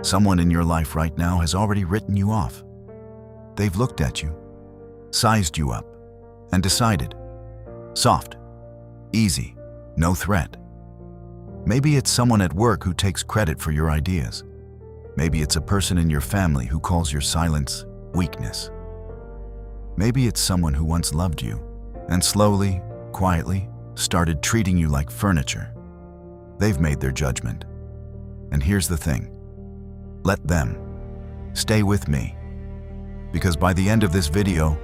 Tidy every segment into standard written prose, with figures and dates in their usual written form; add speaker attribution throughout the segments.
Speaker 1: Someone in your life right now has already written you off. They've looked at you, sized you up, and decided, soft, easy, no threat. Maybe it's someone at work who takes credit for your ideas. Maybe it's a person in your family who calls your silence weakness. Maybe it's someone who once loved you and slowly, quietly, started treating you like furniture. They've made their judgment. And here's the thing. Let them. Stay with me. Because by the end of this video,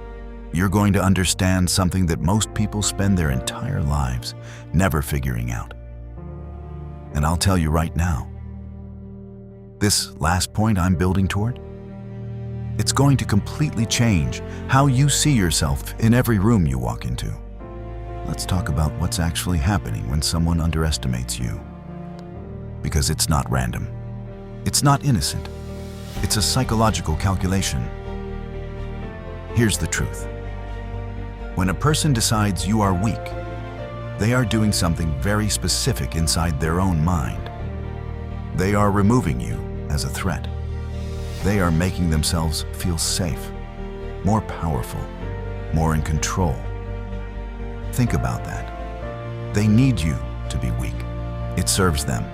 Speaker 1: you're going to understand something that most people spend their entire lives never figuring out. And I'll tell you right now, this last point I'm building toward, it's going to completely change how you see yourself in every room you walk into. Let's talk about what's actually happening when someone underestimates you. Because it's not random. It's not innocent. It's a psychological calculation. Here's the truth. When a person decides you are weak, they are doing something very specific inside their own mind. They are removing you as a threat. They are making themselves feel safe, more powerful, more in control. Think about that. They need you to be weak. It serves them.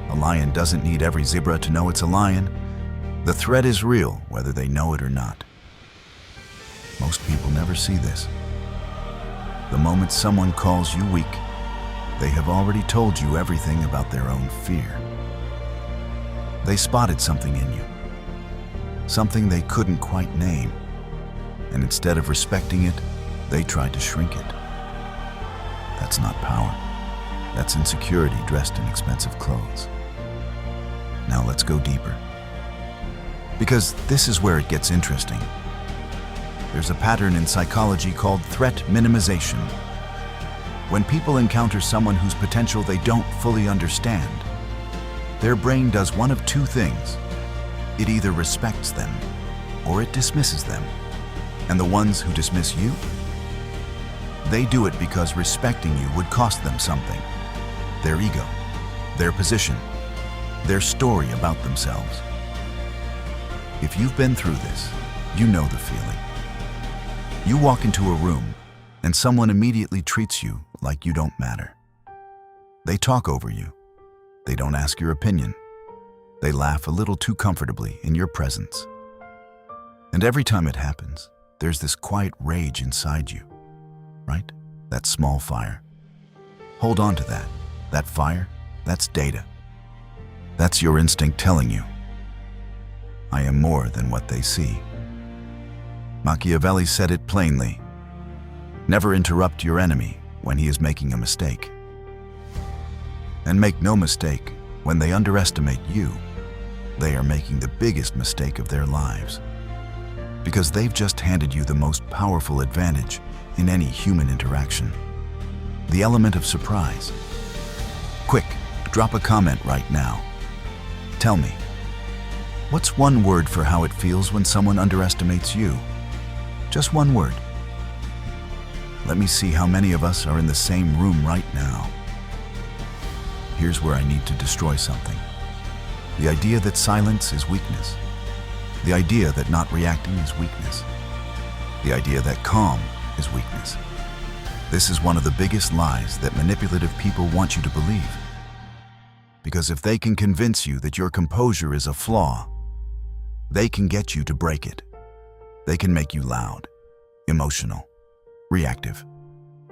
Speaker 1: A lion doesn't need every zebra to know it's a lion. The threat is real, whether they know it or not. Most people never see this. The moment someone calls you weak, they have already told you everything about their own fear. They spotted something in you, something they couldn't quite name, and instead of respecting it, they tried to shrink it. That's not power. That's insecurity dressed in expensive clothes. Now let's go deeper. Because this is where it gets interesting. There's a pattern in psychology called threat minimization. When people encounter someone whose potential they don't fully understand, their brain does one of two things. It either respects them or it dismisses them. And the ones who dismiss you, they do it because respecting you would cost them something. Their ego, their position, their story about themselves. If you've been through this, you know the feeling. You walk into a room and someone immediately treats you like you don't matter. They talk over you. They don't ask your opinion. They laugh a little too comfortably in your presence. And every time it happens, there's this quiet rage inside you, right? That small fire. Hold on to that. That fire, that's data. That's your instinct telling you, I am more than what they see. Machiavelli said it plainly. Never interrupt your enemy when he is making a mistake. And make no mistake, when they underestimate you, they are making the biggest mistake of their lives. Because they've just handed you the most powerful advantage in any human interaction. The element of surprise. Quick, drop a comment right now. Tell me, what's one word for how it feels when someone underestimates you? Just one word. Let me see how many of us are in the same room right now. Here's where I need to destroy something. The idea that silence is weakness. The idea that not reacting is weakness. The idea that calm is weakness. This is one of the biggest lies that manipulative people want you to believe. Because if they can convince you that your composure is a flaw, they can get you to break it. They can make you loud, emotional, reactive.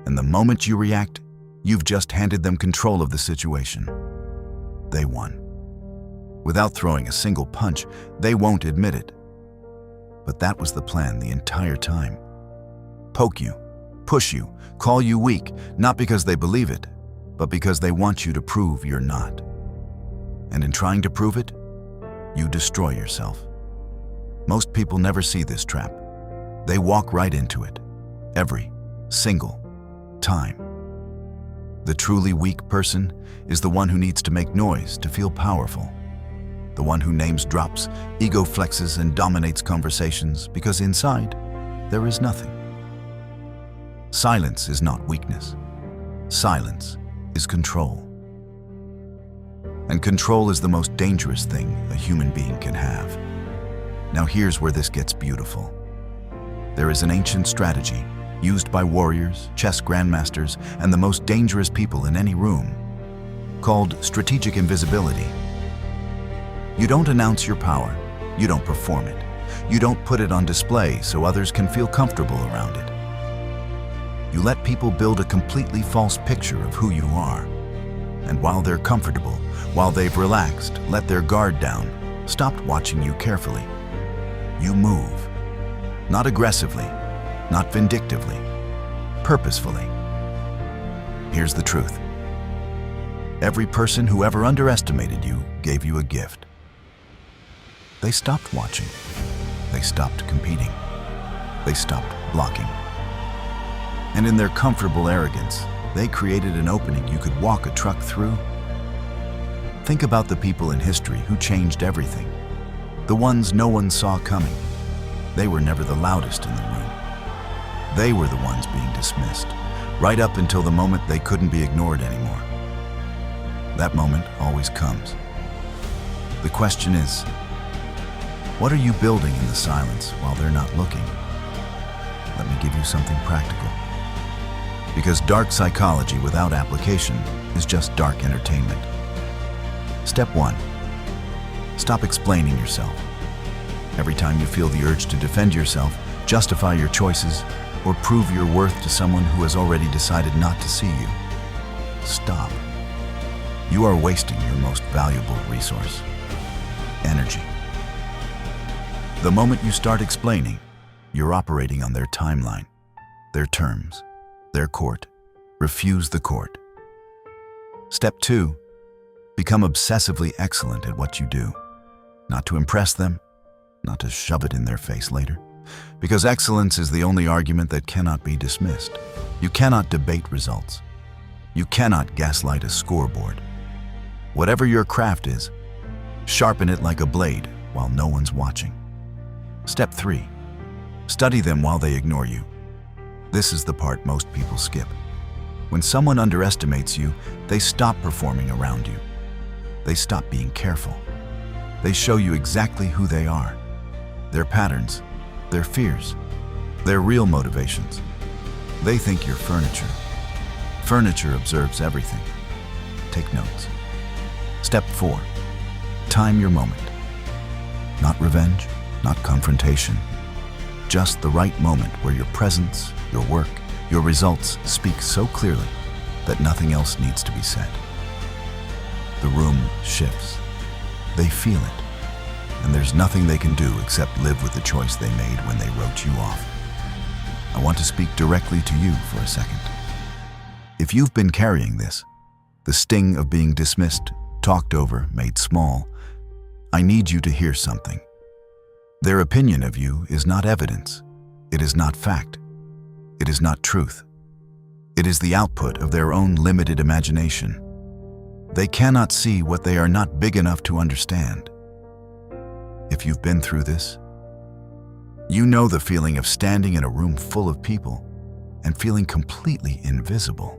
Speaker 1: And the moment you react, you've just handed them control of the situation. They won. Without throwing a single punch, they won't admit it. But that was the plan the entire time. Poke you, push you, call you weak, not because they believe it, but because they want you to prove you're not. And in trying to prove it, you destroy yourself. Most people never see this trap. They walk right into it, every single time. The truly weak person is the one who needs to make noise to feel powerful. The one who names drops, ego flexes, and dominates conversations because inside, there is nothing. Silence is not weakness. Silence is control. And control is the most dangerous thing a human being can have. Now here's where this gets beautiful. There is an ancient strategy used by warriors, chess grandmasters, and the most dangerous people in any room, called strategic invisibility. You don't announce your power, you don't perform it. You don't put it on display so others can feel comfortable around it. You let people build a completely false picture of who you are. And while they're comfortable, while they've relaxed, let their guard down, stopped watching you carefully, you move. Not aggressively, not vindictively, purposefully. Here's the truth. Every person who ever underestimated you gave you a gift. They stopped watching. They stopped competing. They stopped blocking. And in their comfortable arrogance, they created an opening you could walk a truck through. Think about the people in history who changed everything. The ones no one saw coming. They were never the loudest in the room. They were the ones being dismissed, right up until the moment they couldn't be ignored anymore. That moment always comes. The question is, what are you building in the silence while they're not looking? Let me give you something practical. Because dark psychology without application is just dark entertainment. Step 1. Stop explaining yourself. Every time you feel the urge to defend yourself, justify your choices, or prove your worth to someone who has already decided not to see you, stop. You are wasting your most valuable resource: energy. The moment you start explaining, you're operating on their timeline, their terms, their court. Refuse the court. Step 2. Become obsessively excellent at what you do. Not to impress them, not to shove it in their face later. Because excellence is the only argument that cannot be dismissed. You cannot debate results. You cannot gaslight a scoreboard. Whatever your craft is, sharpen it like a blade while no one's watching. Step 3. Study them while they ignore you. This is the part most people skip. When someone underestimates you, they stop performing around you. They stop being careful. They show you exactly who they are, their patterns, their fears, their real motivations. They think you're furniture. Furniture observes everything. Take notes. Step 4. Time your moment. Not revenge, not confrontation. Just the right moment where your presence, your work, your results speak so clearly that nothing else needs to be said. The room shifts. They feel it. And there's nothing they can do except live with the choice they made when they wrote you off. I want to speak directly to you for a second. If you've been carrying this, the sting of being dismissed, talked over, made small, I need you to hear something. Their opinion of you is not evidence. It is not fact. It is not truth. It is the output of their own limited imagination. They cannot see what they are not big enough to understand. If you've been through this, you know the feeling of standing in a room full of people and feeling completely invisible.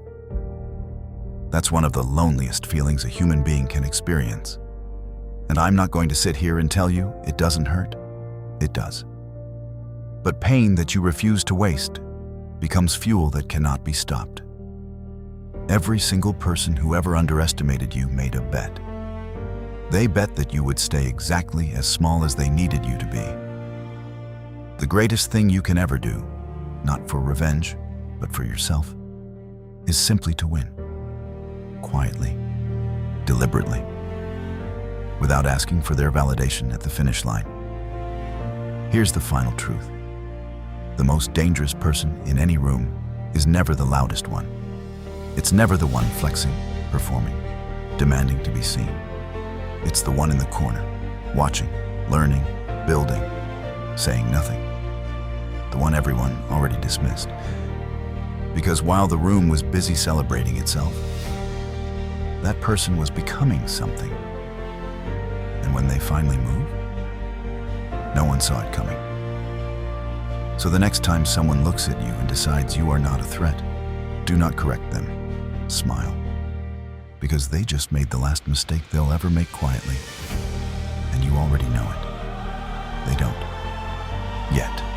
Speaker 1: That's one of the loneliest feelings a human being can experience. And I'm not going to sit here and tell you it doesn't hurt. It does. But pain that you refuse to waste becomes fuel that cannot be stopped. Every single person who ever underestimated you made a bet. They bet that you would stay exactly as small as they needed you to be. The greatest thing you can ever do, not for revenge, but for yourself, is simply to win. Quietly, deliberately, without asking for their validation at the finish line. Here's the final truth. The most dangerous person in any room is never the loudest one. It's never the one flexing, performing, demanding to be seen. It's the one in the corner, watching, learning, building, saying nothing. The one everyone already dismissed. Because while the room was busy celebrating itself, that person was becoming something. And when they finally moved, no one saw it coming. So the next time someone looks at you and decides you are not a threat, do not correct them. Smile. because they just made the last mistake they'll ever make quietly. And you already know it. They don't. Yet.